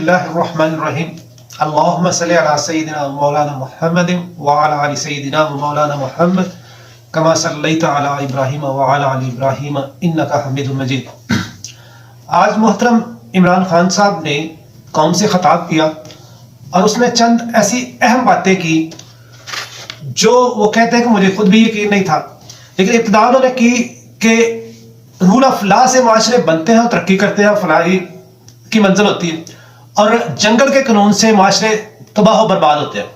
बिस्मिल्लाहिर रहमानिर रहीम अल्लाहुम्मा सल्लि अला सय्यिदिना मौलाना मुहम्मद व अला आलि सय्यिदिना मौलाना मुहम्मद कमा सल्लैता अला इब्राहीम व अला आलि इब्राहीम इन्नका हमीदुम मजीद। आज मोहतरम इमरान खान साहब ने कौम से खिताब किया और उसमें चंद ऐसी अहम बातें की जो वो कहते हैं कि मुझे खुद भी यकीन नहीं था, लेकिन इब्तिदा उन्होंने की कि रूल ऑफ लॉ से माशरे बनते हैं और तरक्की करते हैं, फलाही की मंजिल होती है, और जंगल के कानून से माशरे तबाह और बर्बाद होते हैं।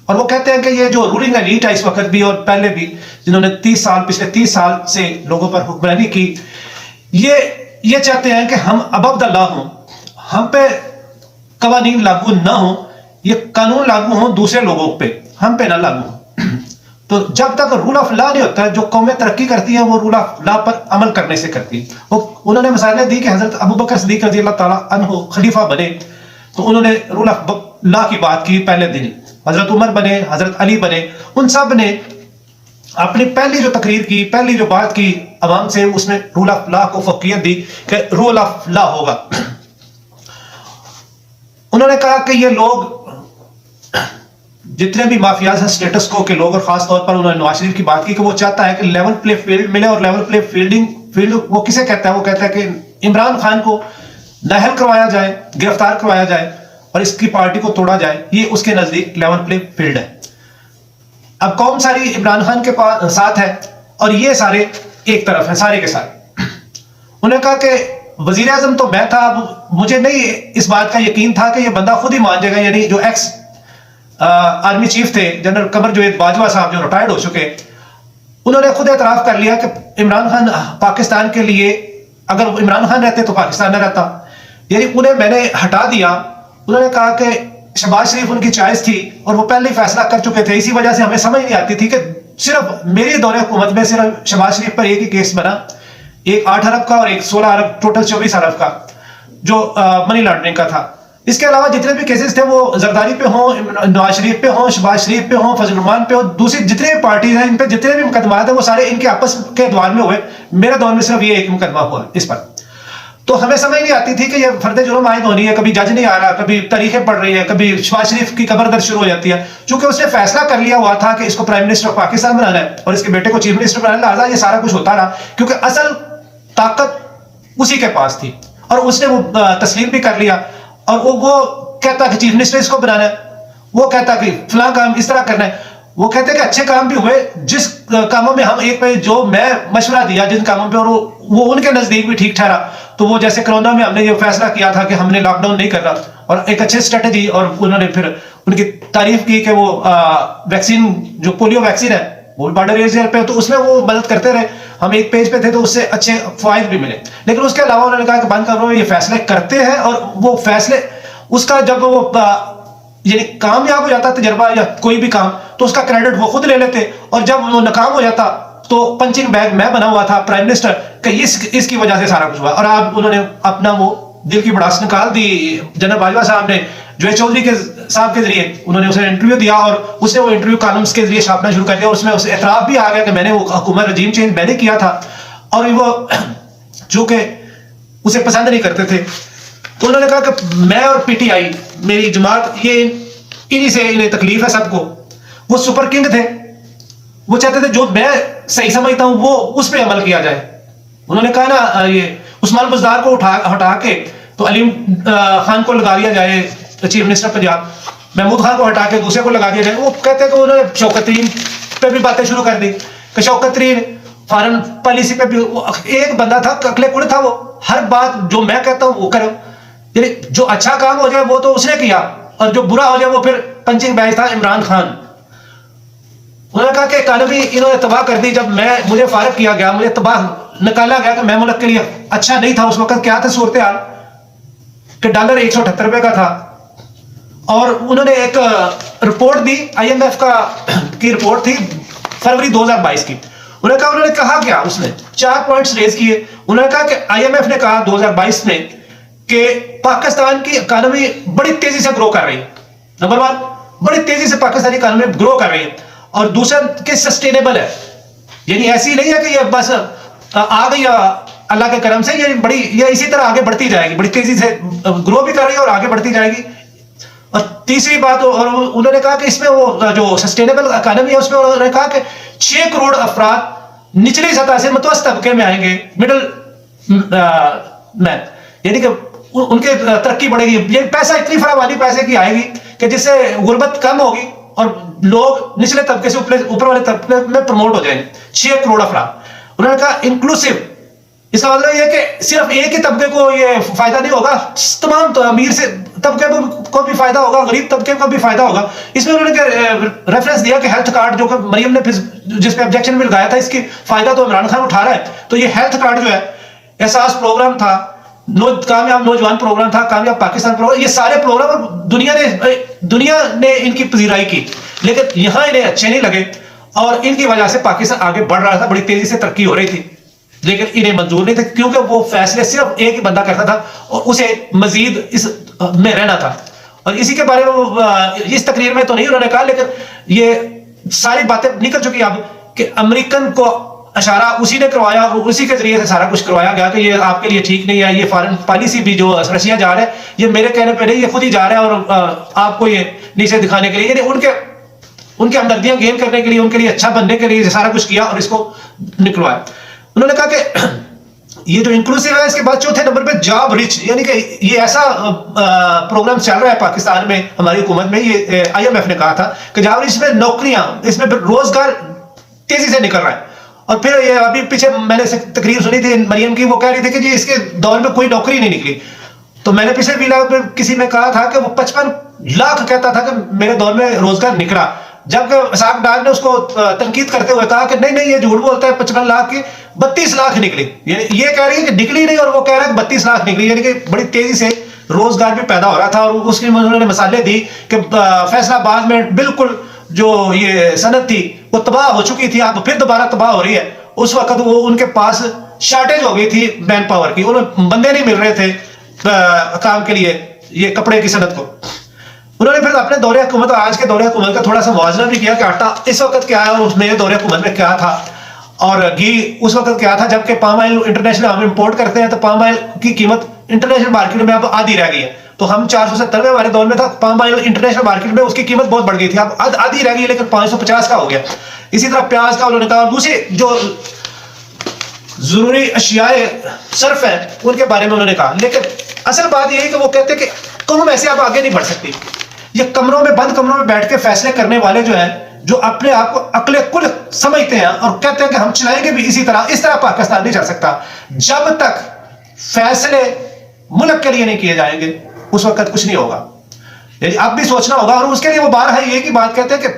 और वो कहते हैं कि ये जो रूलिंग एलीट है इस वक्त भी और पहले भी, जिन्होंने पिछले 30 साल से लोगों पर हुक्मरानी की, ये चाहते हैं कि हम अबव द लॉ हों, हम पे कवानीन लागू ना हो, ये कानून लागू हो दूसरे लोगों पे, हम पे ना लागू हो। तो जब तक रूल ऑफ लॉ नहीं होता है, जो कौमें तरक्की करती हैं वो रूल ऑफ लॉ पर अमल करने से करती है। वो उन्होंने मिसालें दी कि हजरत अबू बकर सिद्दीक रज़ी अल्लाह ताला अन्हु खलीफा बने तो उन्होंने रूल ऑफ लॉ की बात की पहले दिन। हजरत उमर बने, हजरत अली बने, उन सब ने अपनी पहली जो तकरीर की, पहली जो बात की अवाम से, उसमें रूल ऑफ लॉ को फौकियत दी कि रूल ऑफ लॉ होगा। उन्होंने कहा कि ये लोग जितने भी माफियाज हैं, स्टेटस को के लोग, और खास तौर पर उन्होंने नवाज शरीफ की बात की कि वो चाहता है कि लेवल प्ले फील्ड मिले, और लेवल प्ले फील्ड वो किसे कहता है? वो कहता है कि इमरान खान को नाअहल करवाया जाए, गिरफ्तार करवाया जाए और इसकी पार्टी को तोड़ा जाए, ये उसके नजदीक लेवल प्ले फील्ड है। अब कौम सारी इमरान खान के साथ है और ये सारे एक तरफ है, सारे के सारे। उन्होंने कहा कि वजीर आजम तो मैं था, मुझे नहीं इस बात का यकीन था कि ये बंदा खुद ही मान जाएगा, यानी जो एक्स आर्मी चीफ थे जनरल कमर जावेद बाजवा साहब जो रिटायर्ड हो चुके, उन्होंने खुद एतराफ कर लिया कि इमरान खान पाकिस्तान के लिए, अगर इमरान खान रहते तो पाकिस्तान न रहता, यानी उन्हें मैंने हटा दिया। उन्होंने कहा कि शहबाज शरीफ उनकी चॉइस थी और वो पहले ही फैसला कर चुके थे, इसी वजह से हमें समझ नहीं आती थी कि सिर्फ मेरे दौरे हुकूमत में सिर्फ शहबाज शरीफ पर एक ही केस बना, एक 8 अरब का और एक 16 अरब, टोटल 24 अरब का जो मनी लॉन्ड्रिंग का था। इसके अलावा जितने भी केसेस थे वो जरदारी पे हों, नवाज शरीफ पे हों, शहबाज शरीफ पे हों, फजल रहमान पे हों, दूसरी जितने भी पार्टीज हैं, इन पे जितने भी मुकदमात हैं वो सारे इनके आपस के दौर में हुए। मेरे दौर में सिर्फ ये एक मुकदमा हुआ इस पर। तो हमें समझ नहीं आती थी कि ये फर्द जुर्म आयद होनी है, कभी जज नहीं आ रहा, कभी तारीखें पढ़ रही है, कभी शहबाज शरीफ की कबर दर्द शुरू हो जाती है। चूंकि उसने फैसला कर लिया हुआ था कि इसको प्राइम मिनिस्टर ऑफ पाकिस्तान बनाना है और इसके बेटे को चीफ मिनिस्टर बनाना है, लिहाजा ये सारा कुछ होता रहा, क्योंकि असल ताकत उसी के पास थी और उसने वो तस्लीम भी कर लिया। और वो कहता कि चीफ मिनिस्टर इसको बनाना है, वो कहता कि फलां काम इस तरह करना है। वो कहते कि अच्छे काम भी हुए जिस कामों में हम एक पे जो मैं मशवरा दिया जिन कामों पे, और वो उनके नजदीक भी ठीक ठहरा। तो वो जैसे कोरोना में हमने ये फैसला किया था कि हमने लॉकडाउन नहीं करना, और एक अच्छी स्ट्रेटेजी, और उन्होंने फिर उनकी तारीफ की कि वो वैक्सीन, जो पोलियो वैक्सीन है वो बॉर्डर एरिया पे, तो उसमें वो मदद करते रहे। हम एक पेज पे थे तो उससे अच्छे फायदे भी मिले। लेकिन उसके अलावा उन्होंने कहा कि बंद करो, ये फैसले करते हैं, और वो फैसले उसका जब वो यानी कामयाब हो जाता तजर्बा या कोई भी काम, तो उसका क्रेडिट वो खुद ले लेते, और जब वो नाकाम हो जाता तो पंचिंग बैग मैं बना हुआ था प्राइम मिनिस्टर कि इसकी वजह से सारा कुछ हुआ। और अब उन्होंने अपना वो दिल की भड़ास निकाल दी। जनरल बाजवा साहब ने जुवेद चौधरी के साहब के जरिए उन्होंने उसे इंटरव्यू दिया, और उसने वो इंटरव्यू कॉलम्स के जरिए छापना शुरू कर दिया। उसमें उसे एतराफ भी आ गया कि मैंने वो हुकूमत रजीम चेंज मैंने किया था, और वो चूंकि उसे पसंद नहीं करते थे तो उन्होंने कहा कि मैं और पीटीआई, मेरी जमात, ये इन्हीं से इन्हें तकलीफ है सबको। वो सुपर किंग थे, वो चाहते थे जो मैं सही समझता हूं वो उस पर अमल किया जाए। उन्होंने कहा ना, ये उस्मान बुज़दार को हटा के तो अलीम खान को लगा दिया जाए चीफ मिनिस्टर पंजाब, महमूद खान को हटा के दूसरे को लगा दिया जाए। वो कहते हैं कि उन्होंने शौकत तरीन पे भी बातें शुरू कर दी कि शौकत तरीन फॉरेन पॉलिसी पे भी एक बंदा था, अकले कुड़ था, वो हर बात जो मैं कहता हूं वो करो, यानी जो अच्छा काम हो जाए वो तो उसने किया, और जो बुरा हो जाए वो फिर पंचिंग बैग था इमरान खान। उन्होंने कहा कि इकॉनमी इन्होंने तबाह कर दी। जब मुझे फारग किया गया, मुझे तबाह निकाला गया कि मैं मुल्क के लिए अच्छा नहीं था। उस वक्त क्या था सूरत हाल कि डॉलर 178 रुपए का था, और उन्होंने एक रिपोर्ट दी, IMF की रिपोर्ट थी फरवरी 2022 की। उन्होंने कहा क्या, उसने 4 पॉइंट्स रेज किए। उन्होंने कहा कि IMF ने कहा 2022 में कि पाकिस्तान की इकॉनमी बड़ी तेजी से ग्रो कर रही है। नंबर 1, बड़ी तेजी से पाकिस्तानी इकॉनमी ग्रो कर रही है, और दूसरा कि सस्टेनेबल है, यानी ऐसी नहीं है कि ये बस आ गई اللہ کے کرم سے یہ اسی طرح آگے بڑھتی جائے گی, بڑی تیزی سے گرو بھی کر رہی ہے اور آگے بڑھتی جائے گی. اور تیسری بات, اور انہوں نے کہا کہ اس میں وہ جو سسٹینیبل اکانومی ہے اس میں انہوں نے کہا کہ 6 کروڑ افراد نچلی سطح سے متوسط طبقے میں آئیں گے, مڈل مین, یعنی کہ ان کے ترقی بڑھے گی. یہ پیسہ اتنی فراوانی پیسے کی آئے گی کہ جس سے غربت کم ہوگی اور لوگ نچلے طبقے سے اوپر والے طبقے میں پروموٹ ہو جائیں گے. 6 کروڑ افراد. انہوں نے کہا انکلوسیو, اس کا مطلب یہ کہ صرف ایک ہی طبقے کو یہ فائدہ نہیں ہوگا, تمام امیر سے طبقے کو بھی فائدہ ہوگا, غریب طبقے کو بھی فائدہ ہوگا. اس میں انہوں نے ریفرنس دیا کہ ہیلتھ کارڈ جو کہ مریم نے جس پہ آبجیکشن بھی لگایا تھا, اس کی فائدہ تو عمران خان اٹھا رہا ہے. تو یہ ہیلتھ کارڈ جو ہے احساس پروگرام تھا, کامیاب نوجوان پروگرام تھا, کامیاب پاکستان پروگرام, یہ سارے پروگرام دنیا نے ان کی پذیرائی کی, لیکن یہاں انہیں اچھے نہیں لگے اور ان کی وجہ سے پاکستان آگے بڑھ رہا تھا, بڑی تیزی سے ترقی ہو رہی تھی, لیکن انہیں منظور نہیں تھے کیونکہ وہ فیصلے صرف ایک ہی بندہ کرتا تھا اور اسے مزید اس میں رہنا تھا. اور اسی کے بارے میں اس تقریر میں تو نہیں انہوں نے کہا, لیکن یہ ساری باتیں نکل چکی اب کہ امریکن کو اشارہ اسی نے کروایا اور اسی کے ذریعے سے سارا کچھ کروایا گیا کہ یہ آپ کے لیے ٹھیک نہیں ہے, یہ فارن پالیسی بھی جو رشیا جا رہا ہے یہ میرے کہنے پہ نہیں, یہ خود ہی جا رہا ہے اور آپ کو یہ نیچے دکھانے کے لیے, یعنی ان کے ہمدردیاں گین کرنے کے لیے, ان کے لیے اچھا بننے کے لیے سارا کچھ کیا اور اس کو نکلوایا. انہوں نے کہا کہ یہ جو انکلوسیو ہے, اس کے بعد چوتھے نمبر پہ جاب رچ, یعنی کہ یہ ایسا پروگرام چل رہا ہے پاکستان میں, ہماری حکومت میں, یہ IMF نے کہا تھا کہ جاب رچ میں نوکریاں, اس میں روزگار تیزی سے نکل رہا ہے. اور پھر یہ ابھی پیچھے میں نے تقریر سنی تھی مریم کی, وہ کہہ رہی تھی کہ جی اس کے دور میں کوئی نوکری نہیں نکلی. تو میں نے پچھلے ویلاگ میں کسی میں کہا تھا کہ وہ 55 لاکھ کہتا تھا کہ میرے دور میں روزگار نکلا, جبکہ اسحاق ڈار نے اس کو تنقید کرتے ہوئے کہا کہ نہیں یہ جھوٹ بولتا ہے, 55 لاکھ کی 32 لاکھ نکلی. یعنی یہ کہہ رہی ہے کہ نکلی نہیں اور وہ کہہ رہا ہے کہ 32 لاکھ نکلی, یعنی کہ بڑی تیزی سے روزگار بھی پیدا ہو رہا تھا. اور اس کی انہوں نے مثالیں دی کہ فیصلہ آباد میں بالکل جو یہ صنعت تھی وہ تباہ ہو چکی تھی, اب پھر دوبارہ تباہ ہو رہی ہے. اس وقت وہ ان کے پاس شارٹیج ہو گئی تھی مین پاور کی, انہیں بندے نہیں مل رہے تھے کام کے لیے یہ کپڑے کی صنعت کو. انہوں نے پھر اپنے دور حکومت اور آج کے دور حکومت کا تھوڑا سا موازنہ بھی کیا کہ آٹا اس وقت کیا ہے اور میرے دور حکومت میں کیا تھا, اور گھی اس وقت کیا تھا. جبکہ پام آئل انٹرنیشنل ہم امپورٹ کرتے ہیں تو پام آئل کی قیمت انٹرنیشنل مارکیٹ میں اب آدھی رہ گئی ہے. تو ہم 470 میں ہمارے دور میں تھا, پام آئل انٹرنیشنل مارکیٹ میں اس کی قیمت بہت بڑھ گئی تھی, اب آدھی رہ گئی لیکن 550 کا ہو گیا. اسی طرح پیاز کا انہوں نے کہا, اور دوسری جو ضروری اشیاء صرف ہیں ان کے بارے میں انہوں نے کہا. لیکن اصل بات یہ ہے کہ وہ کہتے ہیں کہ قوم ایسے اب آگے نہیں بڑھ سکتی. یہ بند کمروں میں بیٹھ کے فیصلے کرنے والے جو ہیں, جو اپنے آپ کو عقل کل سمجھتے ہیں اور کہتے ہیں کہ ہم چلائیں گے بھی اسی طرح, اس طرح پاکستان نہیں چل سکتا. جب تک فیصلے ملک کے لیے نہیں کیے جائیں گے اس وقت کچھ نہیں ہوگا. یعنی اب بھی سوچنا ہوگا, اور اس کے لیے وہ بارہا یہ کی بات کہتے ہیں کہ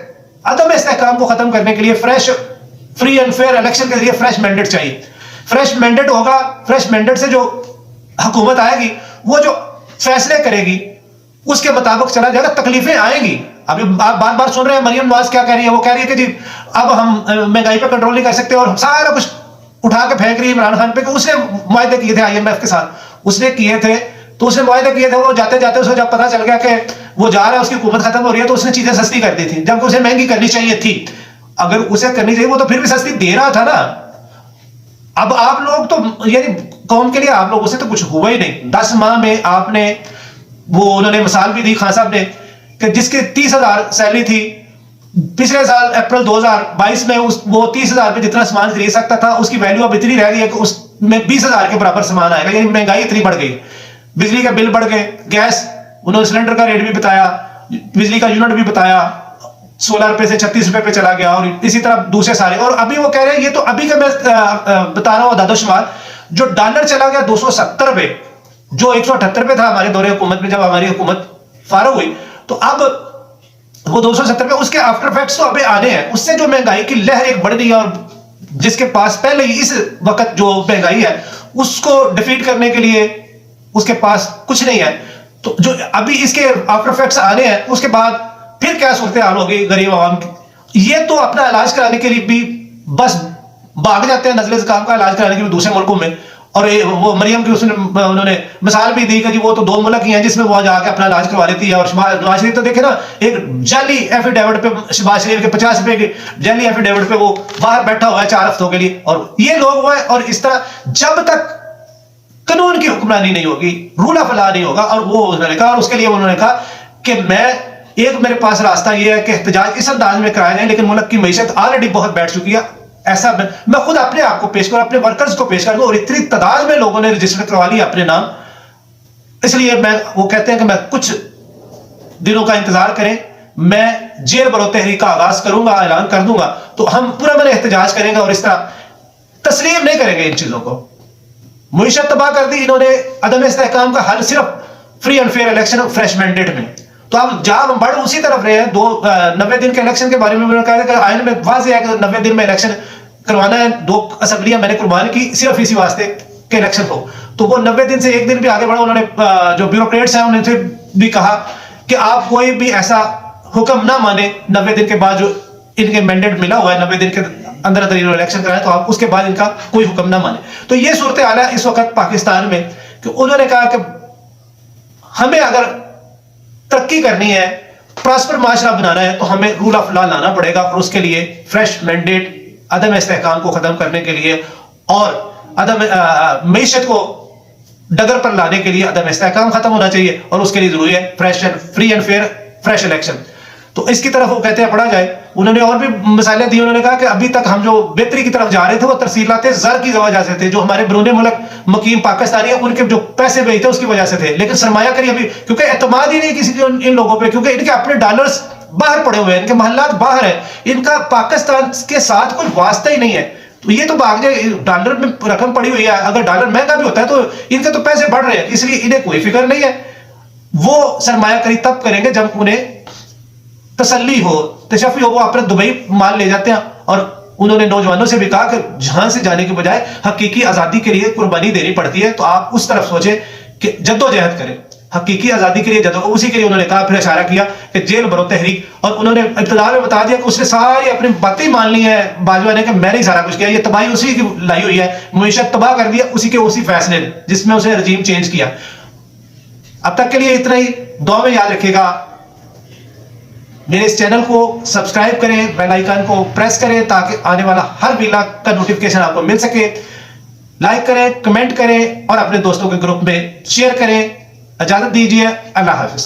عدم استحکام کو ختم کرنے کے لیے فری اینڈ فیئر الیکشن کے ذریعے فریش مینڈیٹ چاہیے. فریش مینڈیٹ ہوگا, فریش مینڈیٹ سے جو حکومت آئے گی وہ جو فیصلے کرے گی اس کے مطابق چلا جائے گا. تکلیفیں آئیں گی, ابھی آپ بار بار سن رہے ہیں مریم نواز کیا کہہ رہی ہے, وہ کہہ رہی ہے کہ جی اب ہم مہنگائی پہ کنٹرول نہیں کر سکتے, اور سارا کچھ اٹھا کے پھینک رہی ہے عمران خان پہ کہ اس نے معاہدے کیے تھے IMF کے ساتھ, اس نے کیے تھے تو اس نے معاہدے کیے تھے, وہ جاتے جاتے اسے جب پتا چل گیا کہ وہ جا رہا ہے, اس کی حکومت ختم ہو رہی ہے, تو اس نے چیزیں سستی کر دی تھی جبکہ اسے مہنگی کرنی چاہیے تھی. اگر اسے کرنی چاہیے وہ تو پھر بھی سستی دے رہا تھا نا. اب آپ لوگ تو یعنی قوم کے لیے آپ لوگوں سے تو کچھ ہوا ہی نہیں. 10 ماہ میں آپ نے وہ انہوں نے مثال بھی دی خان صاحب نے کہ جس کی 30,000 سیلری تھی پچھلے سال اپریل 2022 میں وہ 30,000 پہ جتنا سامان خرید سکتا تھا اس کی ویلیو اب اتنی رہ گئی ہے کہ اس میں 20,000 کے برابر سامان آئے گا. یعنی مہنگائی اتنی بڑھ گئی, بجلی کا بل بڑھ گئے, گیس انہوں نے سلنڈر کا ریٹ بھی بتایا, بجلی کا یونٹ بھی بتایا, 16 روپے سے 36 روپے پہ چلا گیا, اور اسی طرح دوسرے سارے. اور ابھی وہ کہہ رہے ہیں, یہ تو ابھی کا میں بتا رہا ہوں داد و شمار, جو ڈالر چلا گیا 270 پہ, جو 178 پہ تھا ہمارے دور حکومت میں جب ہماری حکومت فارغ ہوئی, تو اب وہ 270 پہ, اس کے آفٹر افیکٹس تو ابھی آنے ہیں. اس سے جو مہنگائی کی لہر ایک بڑھ رہی ہے, اور جس کے پاس پہلے ہی اس وقت جو مہنگائی ہے اس کو ڈیفیٹ کرنے کے لیے اس کے پاس کچھ نہیں ہے, تو جو ابھی اس کے آفٹر افیکٹس آنے ہیں اس کے بعد پھر کیا صورتحال ہوگی غریب عوام کی. یہ تو اپنا علاج کرانے کے لیے بھی بس بھاگ جاتے ہیں نزلے زکام کا علاج کرانے کے لیے دوسرے ملکوں میں. اور وہ مریم کی انہوں نے مثال بھی دی کہ جی وہ تو 2 ملک ہی ہیں جس میں وہ جا کے اپنا علاج کروا لیتی ہے. اور نواز شریف تو دیکھیں نا, ایک جعلی ایفیڈیوٹ پہ شہباز شریف کے 50 روپے کے جعلی ایفیڈیوٹ پہ وہ باہر بیٹھا ہوا ہے 4 ہفتوں کے لیے. اور یہ لوگ وہ ہیں, اور اس طرح جب تک कानून की हुक्मरानी नहीं होगी, रूल ऑफ लॉ नहीं होगा। और वो उन्होंने कहा, और उसके लिए उन्होंने कहा कि मेरे पास रास्ता ये है कि एहतजाज इस अंदाज में कराया जाए, लेकिन मुल्क की मईशत ऑलरेडी बहुत बैठ चुकी है, ऐसा मैं खुद अपने आप को पेश करूं, अपने वर्कर्स को पेश करूं, और इतनी तादाद में लोगों ने रजिस्टर करवा लिया अपने नाम। इसलिए वो कहते हैं कि मैं कुछ दिनों का इंतजार करें, मैं जेल बरो तहरीक का आगाज करूंगा, ऐलान कर दूंगा, तो हम पूरा मैंने एहतजाज करेंगे और इस तरह तस्लीम नहीं करेंगे इन चीजों को। मुईशत तबाह कर दी इन्होंने, अदम इस्तेहकाम का हल सिर्फ free and fair election fresh mandate में। तो अब जहां हम बढ़ उसी तरफ रहे हैं। 90 दिन के इलेक्शन के बारे में उन्होंने कहा कि आइन में वाज़ेह है कि 90 दिन में इलेक्शन करवाना है। 2 असेंबलियां मैंने कुर्बान की सिर्फ इसी वास्ते कि इलेक्शन हो। तो वो 90 दिन से एक दिन भी आगे बढ़ा। उन्होंने जो ब्यूरोक्रेट्स हैं उन्होंने भी कहा कि आप कोई भी ऐसा हुक्म ना माने 90 दिन के बाद जो इनके मैंडेट मिला हुआ है, 90 दिन के अंदर अंदर इन्होंने इलेक्शन कराए, तो आप उसके बाद इनका कोई हुक्म ना माने। तो ये सूरत हाल है इस वक्त पाकिस्तान में कि उन्होंने कहा कि हमें अगर तरक्की करनी है, प्रॉस्पर माशरा बनाना है, तो हमें रूल ऑफ लॉ लाना पड़ेगा। और उसके लिए फ्रेश मैंडेट, अदम इस्तेहकाम को खत्म करने के लिए और अदम मईशत को डगर पर लाने के लिए अदम इस्तेहकाम खत्म होना चाहिए, और उसके लिए जरूरी है free and fair fresh election. तो इसकी तरफ वो कहते हैं पढ़ा जाए। उन्होंने और भी मिसालें दी। उन्होंने कहा कि अभी तक हम जो बेहतरी की तरफ जा रहे थे वो तरसीलात ज़र की वजह से थे, जो हमारे बरूने मुल्क मुकीम पाकिस्तानी है उनके जो पैसे भेजते उसकी वजह से थे, लेकिन सरमायाकारी अभी क्योंकि एतमाद ही नहीं किसी इन लोगों पे, क्योंकि इनके अपने डॉलर्स बाहर पड़े हुए हैं, इनके महल्लात बाहर है, इनका पाकिस्तान के साथ कोई वास्ता ही नहीं है। तो ये तो भाग जाए, डॉलर में रकम पड़ी हुई है, अगर डॉलर महंगा भी होता है तो इनके तो पैसे बढ़ रहे हैं, इसलिए इन्हें कोई फिक्र नहीं है। वो सरमायाकारी तब करेंगे जब उन्हें तसल्ली हो, तशफ़ी हो, वो अपने दुबई माल ले जाते हैं। और उन्होंने नौजवानों से भी कहा कि जहां से जाने के बजाय हकीकी आज़ादी के लिए कुर्बानी देनी पड़ती है, तो आप उस तरफ सोचें कि जद्दोजहद करें हकीकी आज़ादी के लिए। उसी के लिए उन्होंने कहा, फिर इशारा किया कि जेल बरो तहरीक। और उन्होंने इब्तिदा में बता दिया कि उसने सारी अपनी बातें मान ली है बाजवा ने कि मैंने ही सारा कुछ किया, ये तबाही उसी की लाई हुई है, मुईशत तबाह कर दिया उसी फैसले जिसमें उसने रजीम चेंज किया। अब तक के लिए इतना ही। दुआ में याद रखिएगा, मेरे इस चैनल को सब्सक्राइब करें, बेल आइकन को प्रेस करें ताकि आने वाला हर वीडियो का नोटिफिकेशन आपको मिल सके। लाइक करें, कमेंट करें और अपने दोस्तों के ग्रुप में शेयर करें। इजाजत दीजिए, अल्लाह हाफिज।